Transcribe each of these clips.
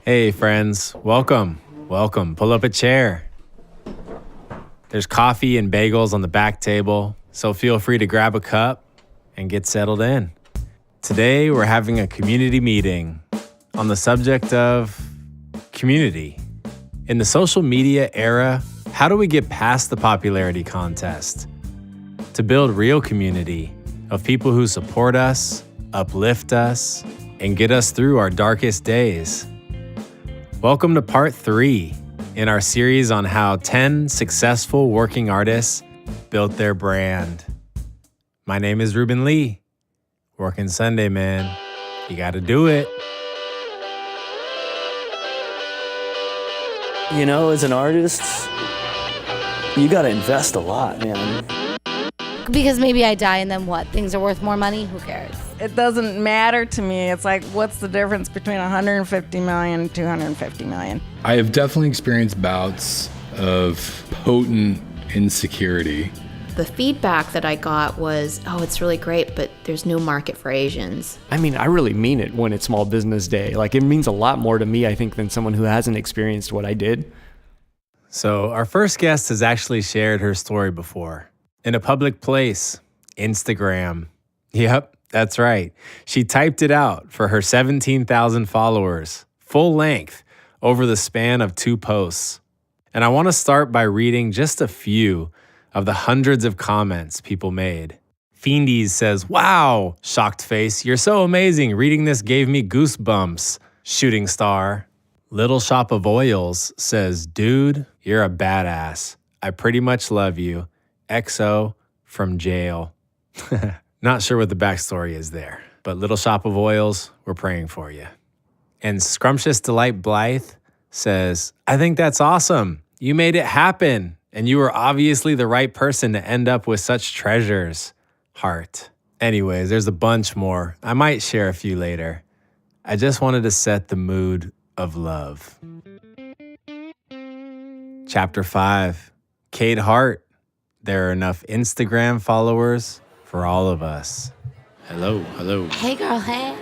Hey, friends. Welcome. Pull up a chair. There's coffee and bagels on the back table, so feel free to grab a cup and get settled in. Today, we're having a community meeting on the subject of community. In the social media era, how do we get past the popularity contest to build real community of people who support us, uplift us, and get us through our darkest days? Welcome to part 3 in our series on how 10 successful working artists built their brand. My name is Ruben Lee. Working Sunday, man. You gotta do it. You know, as an artist, you gotta invest a lot, man. Because maybe I die and then what? Things are worth more money? Who cares? It doesn't matter to me. It's like, what's the difference between 150 million and 250 million? I have definitely experienced bouts of potent insecurity. The feedback that I got was, oh, it's really great, but there's no market for Asians. I mean, I really mean it when it's Small Business Day. Like, it means a lot more to me, I think, than someone who hasn't experienced what I did. So our first guest has actually shared her story before. In a public place, Instagram. Yep, that's right. She typed it out for her 17,000 followers, full length, over the span of 2 posts. And I want to start by reading just a few of the hundreds of comments people made. Fiendies says, "Wow, shocked face, you're so amazing. Reading this gave me goosebumps." Shooting star. Little Shop of Oils says, "Dude, you're a badass. I pretty much love you. XO from jail." Not sure what the backstory is there, but Little Shop of Oils, we're praying for you. And Scrumptious Delight Blythe says, "I think that's awesome. You made it happen, and you were obviously the right person to end up with such treasures. Hart." Anyways, there's a bunch more. I might share a few later. I just wanted to set the mood of love. Chapter 5, Kate Hart. There are enough Instagram followers for all of us. Hello. Hey, girl, hey.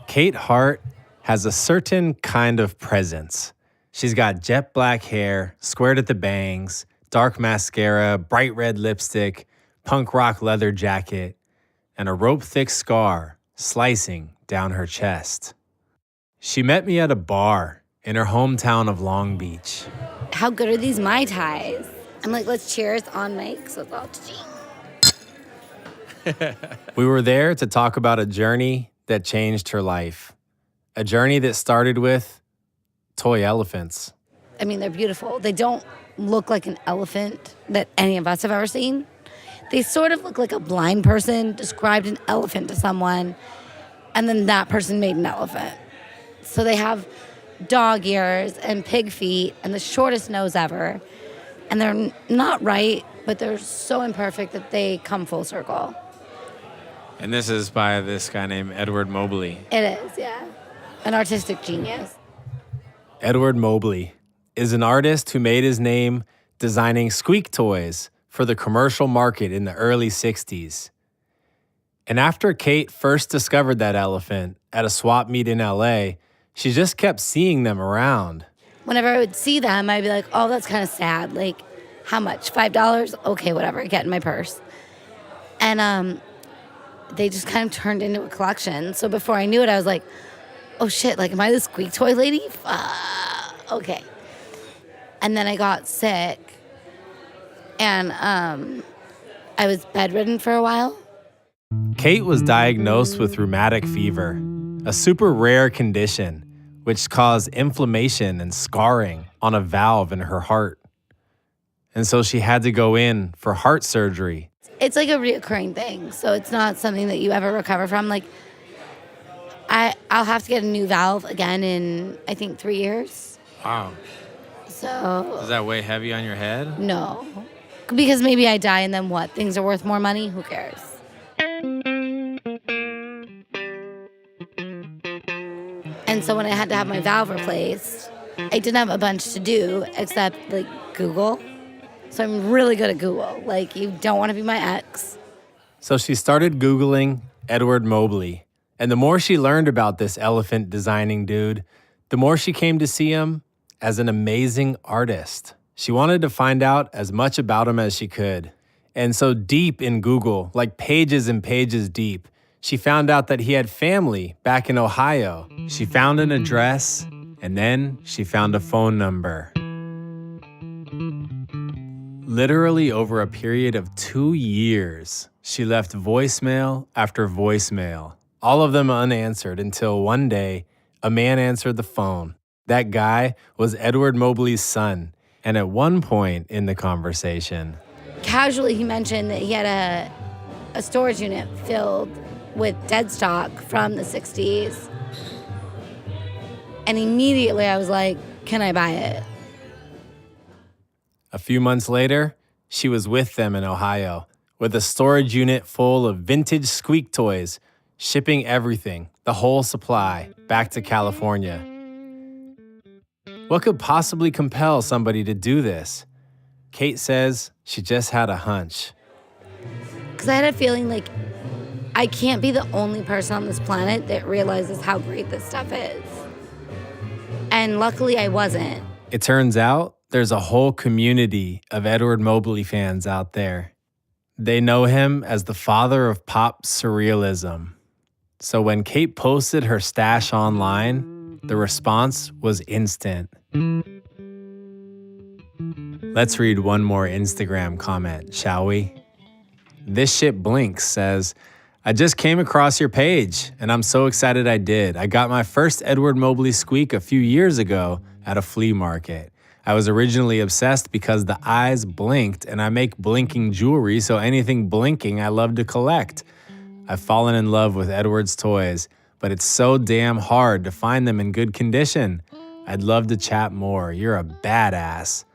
Kate Hart has a certain kind of presence. She's got jet black hair, squared at the bangs, dark mascara, bright red lipstick, punk rock leather jacket, and a rope-thick scar slicing down her chest. She met me at a bar in her hometown of Long Beach. How good are these Mai Tais? I'm like, let's cheers on mic, so it's all ching. We were there to talk about a journey that changed her life. A journey that started with toy elephants. I mean, they're beautiful. They don't look like an elephant that any of us have ever seen. They sort of look like a blind person described an elephant to someone, and then that person made an elephant. So they have dog ears and pig feet and the shortest nose ever. And they're not right, but they're so imperfect that they come full circle. And this is by this guy named Edward Mobley. It is, yeah. An artistic genius. Edward Mobley is an artist who made his name designing squeak toys for the commercial market in the early 60s. And after Kate first discovered that elephant at a swap meet in LA, she just kept seeing them around. Whenever I would see them, I'd be like, oh, that's kind of sad. Like, how much? $5? Okay, whatever. Get in my purse. And they just kind of turned into a collection. So before I knew it, I was like, oh, shit. Like, am I the squeak toy lady? Okay. And then I got sick. And I was bedridden for a while. Kate was diagnosed with rheumatic fever, a super rare condition which caused inflammation and scarring on a valve in her heart. And so she had to go in for heart surgery. It's like a reoccurring thing, so it's not something that you ever recover from. Like, I'll have to get a new valve again in, I think, 3 years. Wow. So... Is that weigh heavy on your head? No. Because maybe I die and then what? Things are worth more money? Who cares? And so when I had to have my valve replaced, I didn't have a bunch to do except, like, Google. So I'm really good at Google. Like, you don't want to be my ex. So she started Googling Edward Mobley And the more she learned about this elephant designing dude, the more she came to see him as an amazing artist. She wanted to find out as much about him as she could. And so deep in Google, like pages and pages deep, she found out that he had family back in Ohio. She found an address, and then she found a phone number. Literally over a period of 2 years, she left voicemail after voicemail, all of them unanswered until one day, a man answered the phone. That guy was Edward Mobley's son, and at one point in the conversation, Casually, he mentioned that he had a storage unit filled with dead stock from the 60s. And immediately I was like, can I buy it? a few months later, she was with them in Ohio with a storage unit full of vintage squeak toys, shipping everything, the whole supply, back to California. What could possibly compel somebody to do this? Kate says she just had a hunch. Because I had a feeling like I can't be the only person on this planet that realizes how great this stuff is. And luckily I wasn't. It turns out there's a whole community of Edward Mobley fans out there. They know him as the father of pop surrealism. So when Kate posted her stash online, the response was instant. Let's read one more Instagram comment, shall we? This shit blinks says, I just came across your page, and I'm so excited I did. I got my first Edward Mobley squeak a few years ago at a flea market. I was originally obsessed because the eyes blinked, and I make blinking jewelry, so anything blinking I love to collect. I've fallen in love with Edward's toys, but it's so damn hard to find them in good condition. I'd love to chat more. You're a badass.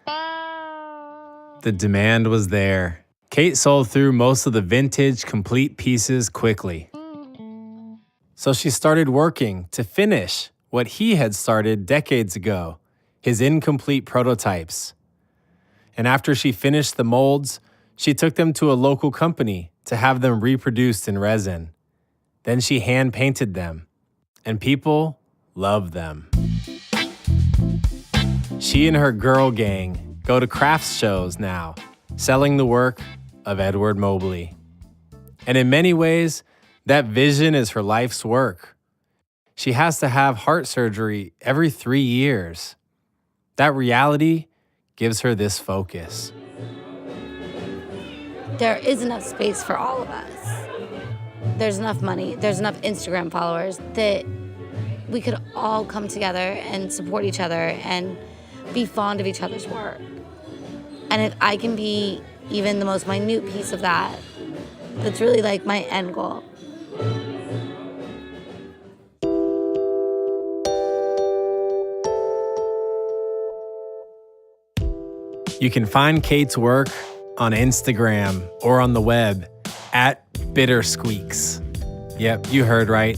The demand was there. Kate sold through most of the vintage, complete pieces quickly. So she started working to finish what he had started decades ago, his incomplete prototypes. And after she finished the molds, she took them to a local company to have them reproduced in resin. Then she hand-painted them, and people loved them. She and her girl gang go to crafts shows now, selling the work of Edward Mobley. And in many ways, that vision is her life's work. She has to have heart surgery every 3 years. That reality gives her this focus. There is enough space for all of us. There's enough money, there's enough Instagram followers that we could all come together and support each other and be fond of each other's work. And if I can be even the most minute piece of that, that's really like my end goal. You can find Kate's work on Instagram or on the web at Bittersqueaks. Yep, you heard right.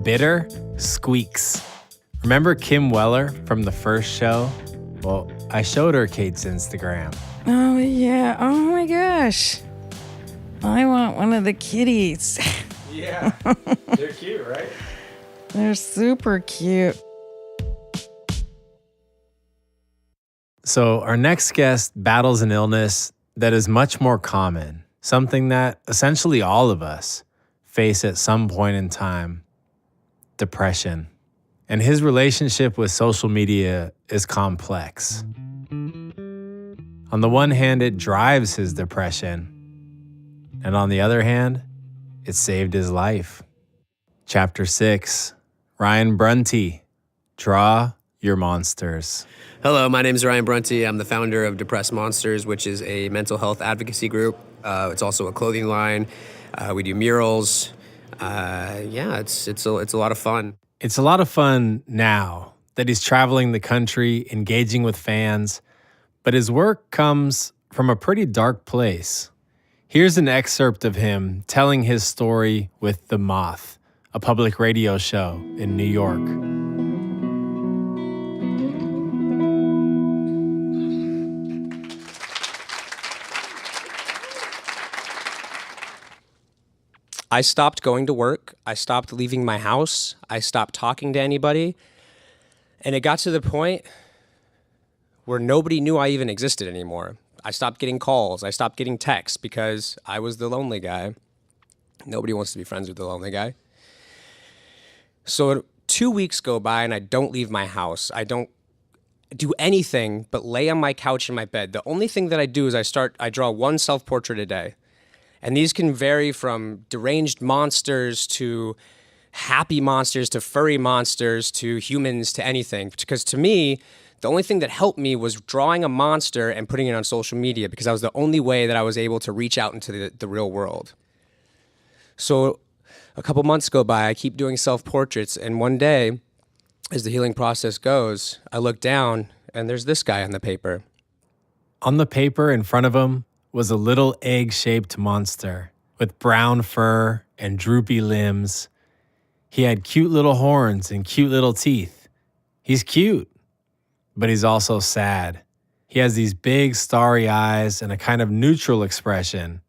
Bittersqueaks. Remember Kim Weller from the first show? Well, I showed her Kate's Instagram. Oh, yeah. Oh, my gosh. I want one of the kitties. Yeah, they're cute, right? They're super cute. So our next guest battles an illness that is much more common, something that essentially all of us face at some point in time: depression. And his relationship with social media is complex. On the one hand, it drives his depression. And on the other hand, it saved his life. Chapter 6, Ryan Brunty, Draw Your Monsters. Hello, my name is Ryan Brunty. I'm the founder of Depressed Monsters, which is a mental health advocacy group. It's also a clothing line. We do murals. It's a lot of fun. It's a lot of fun now that he's traveling the country, engaging with fans, but his work comes from a pretty dark place. Here's an excerpt of him telling his story with The Moth, a public radio show in New York. I stopped going to work. I stopped leaving my house. I stopped talking to anybody. And it got to the point where nobody knew I even existed anymore. I stopped getting calls. I stopped getting texts because I was the lonely guy. Nobody wants to be friends with the lonely guy. So 2 weeks go by and I don't leave my house. I don't do anything but lay on my couch in my bed. The only thing that I do is I draw one self-portrait a day. And these can vary from deranged monsters to happy monsters to furry monsters to humans to anything. Because to me, the only thing that helped me was drawing a monster and putting it on social media, because that was the only way that I was able to reach out into the real world. So a couple months go by, I keep doing self-portraits, and one day, as the healing process goes, I look down and there's this guy on the paper. On the paper in front of him was a little egg-shaped monster with brown fur and droopy limbs. He had cute little horns and cute little teeth. He's cute, but he's also sad. He has these big starry eyes and a kind of neutral expression,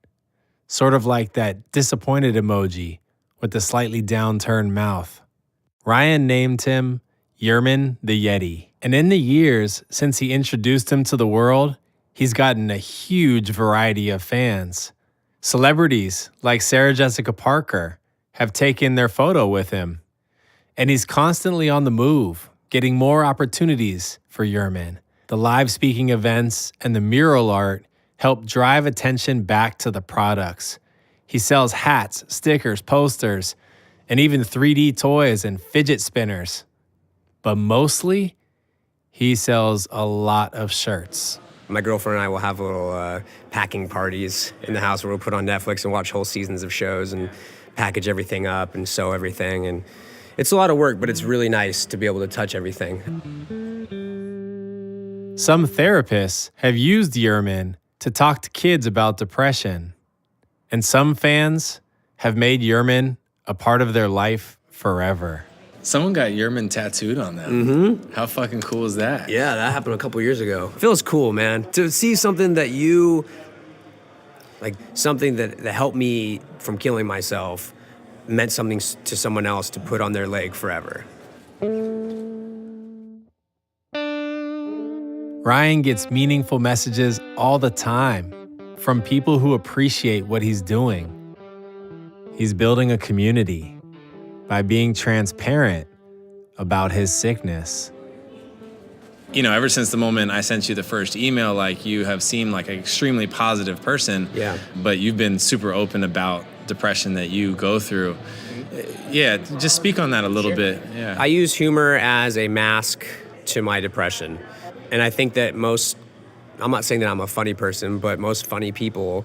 sort of like that disappointed emoji with the slightly downturned mouth. Ryan named him Yerman the Yeti. And in the years since he introduced him to the world, he's gotten a huge variety of fans. Celebrities like Sarah Jessica Parker have taken their photo with him. And he's constantly on the move, getting more opportunities for Yerman. The live speaking events and the mural art help drive attention back to the products. He sells hats, stickers, posters, and even 3D toys and fidget spinners. But mostly, he sells a lot of shirts. My girlfriend and I will have little packing parties in the house where we'll put on Netflix and watch whole seasons of shows and package everything up and sew everything. And it's a lot of work, but it's really nice to be able to touch everything. Some therapists have used Yerman to talk to kids about depression. And some fans have made Yerman a part of their life forever. Someone got Yerman tattooed on them. Mm-hmm. How fucking cool is that? Yeah, that happened a couple years ago. It feels cool, man. To see something that you, like something that helped me from killing myself, meant something to someone else to put on their leg forever. Ryan gets meaningful messages all the time from people who appreciate what he's doing. He's building a community by being transparent about his sickness. You know, ever since the moment I sent you the first email, like, you have seemed like an extremely positive person. Yeah. But you've been super open about depression that you go through. Yeah, just speak on that a little bit. Yeah. I use humor as a mask to my depression. And I think that I'm not saying that I'm a funny person, but most funny people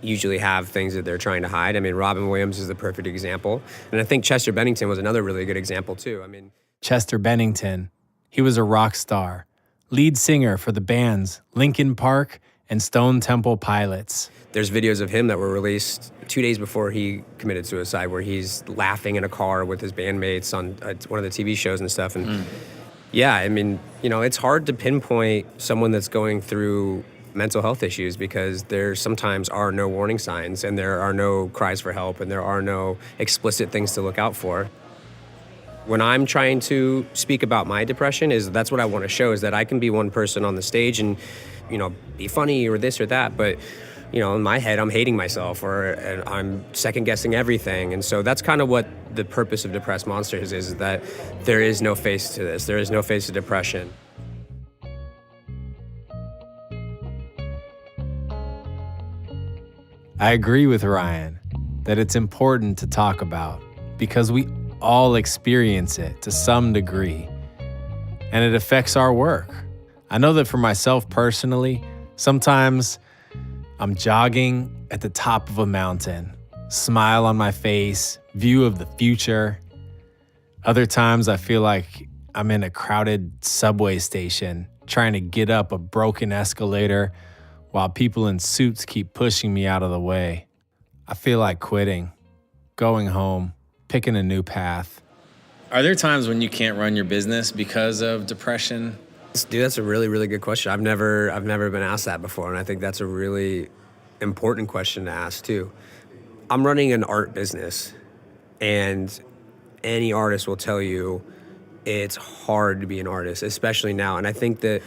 usually have things that they're trying to hide. I mean, Robin Williams is the perfect example. And I think Chester Bennington was another really good example too. I mean, Chester Bennington, he was a rock star, lead singer for the bands Linkin Park and Stone Temple Pilots. There's videos of him that were released 2 days before he committed suicide where he's laughing in a car with his bandmates on one of the TV shows and stuff. And yeah, I mean, you know, it's hard to pinpoint someone that's going through mental health issues because there sometimes are no warning signs and there are no cries for help and there are no explicit things to look out for. When I'm trying to speak about my depression, that's what I want to show, is that I can be one person on the stage and, you know, be funny or this or that, but, you know, in my head, I'm hating myself or I'm second guessing everything. And so that's kind of what the purpose of Depressed Monsters is that there is no face to this. There is no face to depression. I agree with Ryan that it's important to talk about because we all experience it to some degree, and it affects our work. I know that for myself personally, sometimes I'm jogging at the top of a mountain, smile on my face, view of the future. Other times I feel like I'm in a crowded subway station trying to get up a broken escalator while people in suits keep pushing me out of the way. I feel like quitting, going home, picking a new path. Are there times when you can't run your business because of depression? Dude, that's a really, really good question. I've never been asked that before, and I think that's a really important question to ask too. I'm running an art business, and any artist will tell you it's hard to be an artist, especially now. And I think that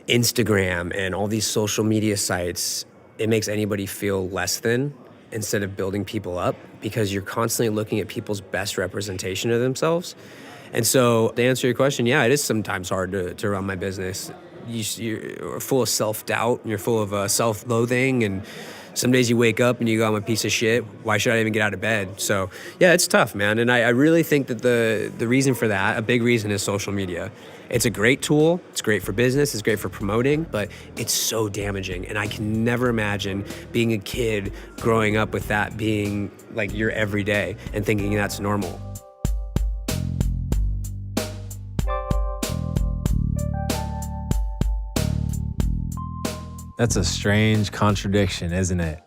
Instagram and all these social media sites, it makes anybody feel less than instead of building people up, because you're constantly looking at people's best representation of themselves. And so to answer your question, yeah, it is sometimes hard to run my business. You're full of self-doubt, and you're full of self-loathing, and some days you wake up and you go, I'm a piece of shit. Why should I even get out of bed? So yeah, it's tough, man. And I really think that the reason for that, a big reason, is social media. It's a great tool. It's great for business. It's great for promoting, but it's so damaging. And I can never imagine being a kid growing up with that being like your everyday and thinking that's normal. That's a strange contradiction, isn't it?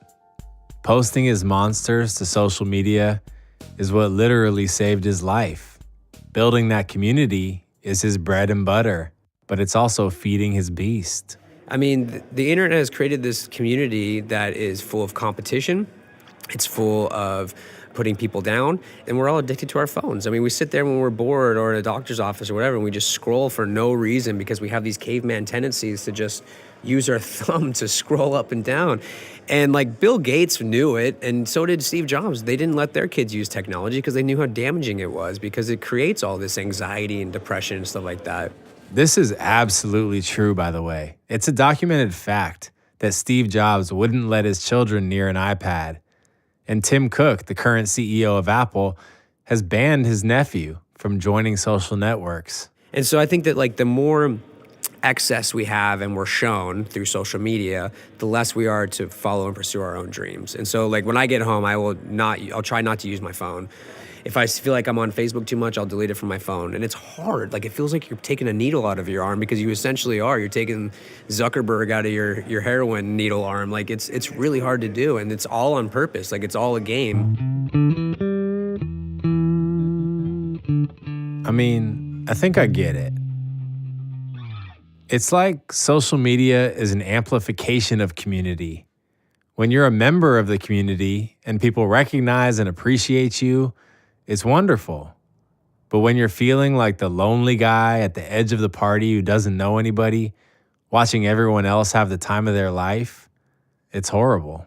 Posting his monsters to social media is what literally saved his life. Building that community is his bread and butter, but it's also feeding his beast. I mean, the internet has created this community that is full of competition. It's full of putting people down, and we're all addicted to our phones. I mean, we sit there when we're bored or in a doctor's office or whatever, and we just scroll for no reason because we have these caveman tendencies to just use our thumb to scroll up and down. And like Bill Gates knew it, and so did Steve Jobs. They didn't let their kids use technology because they knew how damaging it was, because it creates all this anxiety and depression and stuff like that. This is absolutely true, by the way. It's a documented fact that Steve Jobs wouldn't let his children near an iPad. And Tim Cook, the current CEO of Apple, has banned his nephew from joining social networks. And so I think that like the more access we have and we're shown through social media, the less we are to follow and pursue our own dreams. And so like when I get home, I'll try not to use my phone. If I feel like I'm on Facebook too much, I'll delete it from my phone. And it's hard. Like it feels like you're taking a needle out of your arm, because you essentially are. You're taking Zuckerberg out of your heroin needle arm. Like it's really hard to do, and it's all on purpose. Like it's all a game. I mean, I think I get it. It's like social media is an amplification of community. When you're a member of the community and people recognize and appreciate you, it's wonderful. But when you're feeling like the lonely guy at the edge of the party who doesn't know anybody, watching everyone else have the time of their life, it's horrible.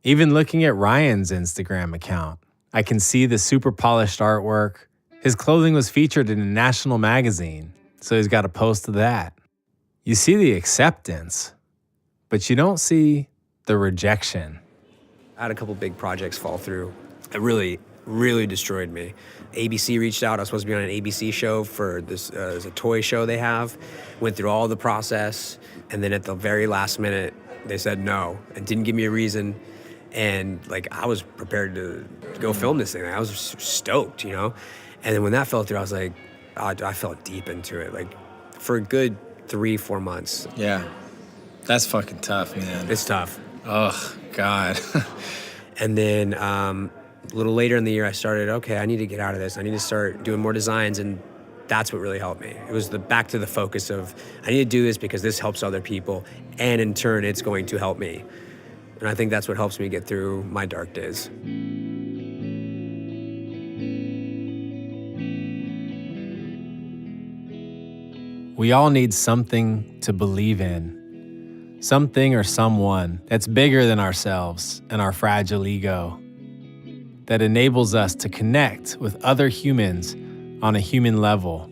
Even looking at Ryan's Instagram account, I can see the super polished artwork. His clothing was featured in a national magazine, so he's got a post of that. You see the acceptance, but you don't see the rejection. I had a couple big projects fall through. It really destroyed me. ABC reached out. I was supposed to be on an ABC show for this, a toy show they have. Went through all the process, and then at the very last minute, they said no and didn't give me a reason. And like I was prepared to go film this thing. I was stoked, you know. And then when that fell through, I was like, I fell deep into it. Like for a good 3-4 months. Yeah, that's fucking tough, man. It's tough. Oh God. And then a little later in the year, I started, okay, I need to get out of this. I need to start doing more designs, and that's what really helped me. It was back to the focus of, I need to do this because this helps other people, and in turn, it's going to help me. And I think that's what helps me get through my dark days. We all need something to believe in. Something or someone that's bigger than ourselves and our fragile ego, that enables us to connect with other humans on a human level.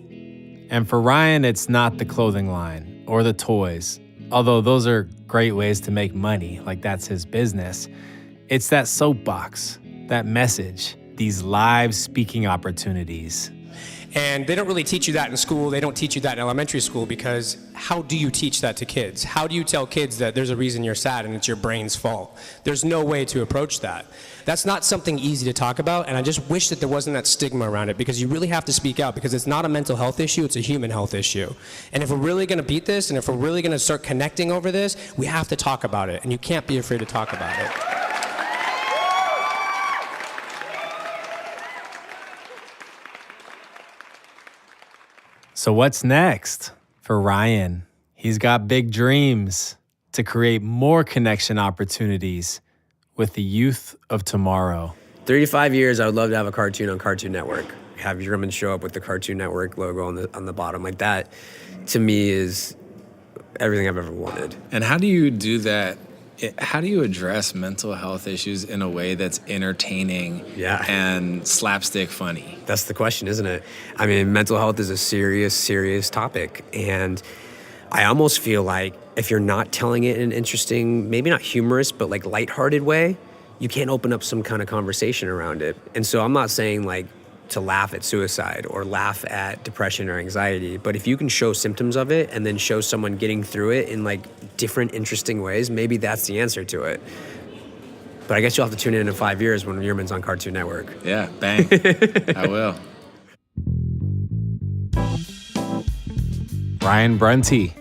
And for Ryan, it's not the clothing line or the toys, although those are great ways to make money, like that's his business. It's that soapbox, that message, these live speaking opportunities. And they don't really teach you that in school. They don't teach you that in elementary school, because how do you teach that to kids? How do you tell kids that there's a reason you're sad and it's your brain's fault? There's no way to approach that. That's not something easy to talk about, and I just wish that there wasn't that stigma around it, because you really have to speak out, because it's not a mental health issue, it's a human health issue. And if we're really gonna beat this, and if we're really gonna start connecting over this, we have to talk about it, and you can't be afraid to talk about it. So what's next for Ryan? He's got big dreams to create more connection opportunities with the youth of tomorrow. 35 years, I would love to have a cartoon on Cartoon Network. Have Yerman show up with the Cartoon Network logo on the bottom. Like that, to me, is everything I've ever wanted. And how do you do that? How do you address mental health issues in a way that's entertaining and slapstick funny? That's the question, isn't it? I mean, mental health is a serious, serious topic. And I almost feel like if you're not telling it in an interesting, maybe not humorous, but like lighthearted way, you can't open up some kind of conversation around it. And so I'm not saying like to laugh at suicide or laugh at depression or anxiety, but if you can show symptoms of it and then show someone getting through it in like different, interesting ways, maybe that's the answer to it. But I guess you'll have to tune in 5 years when Yerman's on Cartoon Network. Yeah, bang. I will. Ryan Brunty.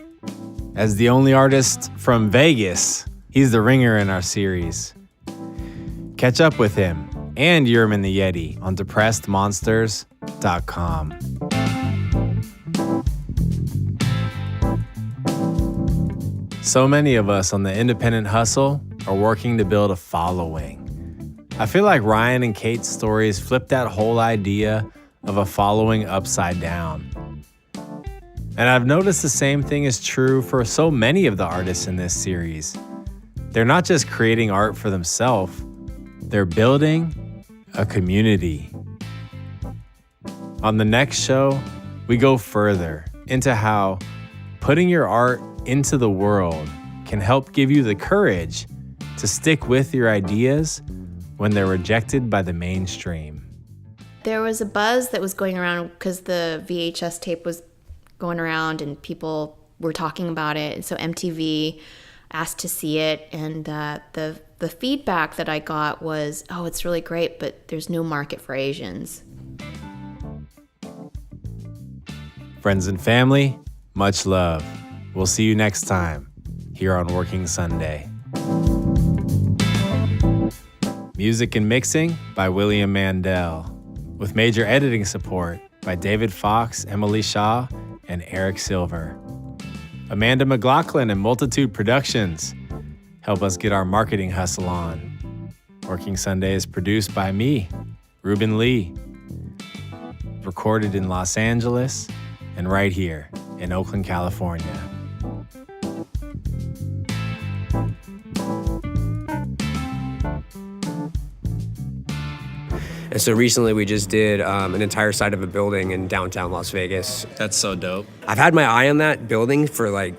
As the only artist from Vegas, he's the ringer in our series. Catch up with him and Yerman the Yeti on depressedmonsters.com. So many of us on the independent hustle are working to build a following. I feel like Ryan and Kate's stories flip that whole idea of a following upside down. And I've noticed the same thing is true for so many of the artists in this series. They're not just creating art for themselves, they're building a community. On the next show, we go further into how putting your art into the world can help give you the courage to stick with your ideas when they're rejected by the mainstream. There was a buzz that was going around because the VHS tape was going around and people were talking about it. And so MTV asked to see it. And the feedback that I got was, oh, it's really great, but there's no market for Asians. Friends and family, much love. We'll see you next time here on Working Sunday. Music and mixing by William Mandel, with major editing support by David Fox, Emily Shaw, and Eric Silver. Amanda McLaughlin and Multitude Productions help us get our marketing hustle on. Working Sunday is produced by me, Ruben Lee. Recorded in Los Angeles and right here in Oakland, California. And so recently we just did an entire side of a building in downtown Las Vegas. That's so dope. I've had my eye on that building for like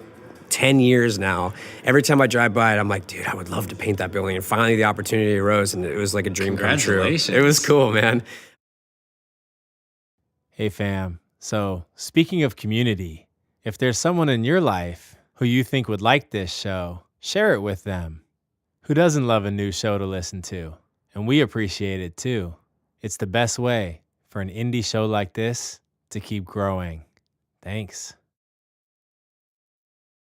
10 years now. Every time I drive by it, I'm like, dude, I would love to paint that building. And finally the opportunity arose and it was like a dream come true. Congratulations. It was cool, man. Hey fam, so speaking of community, if there's someone in your life who you think would like this show, share it with them. Who doesn't love a new show to listen to? And we appreciate it too. It's the best way for an indie show like this to keep growing. Thanks.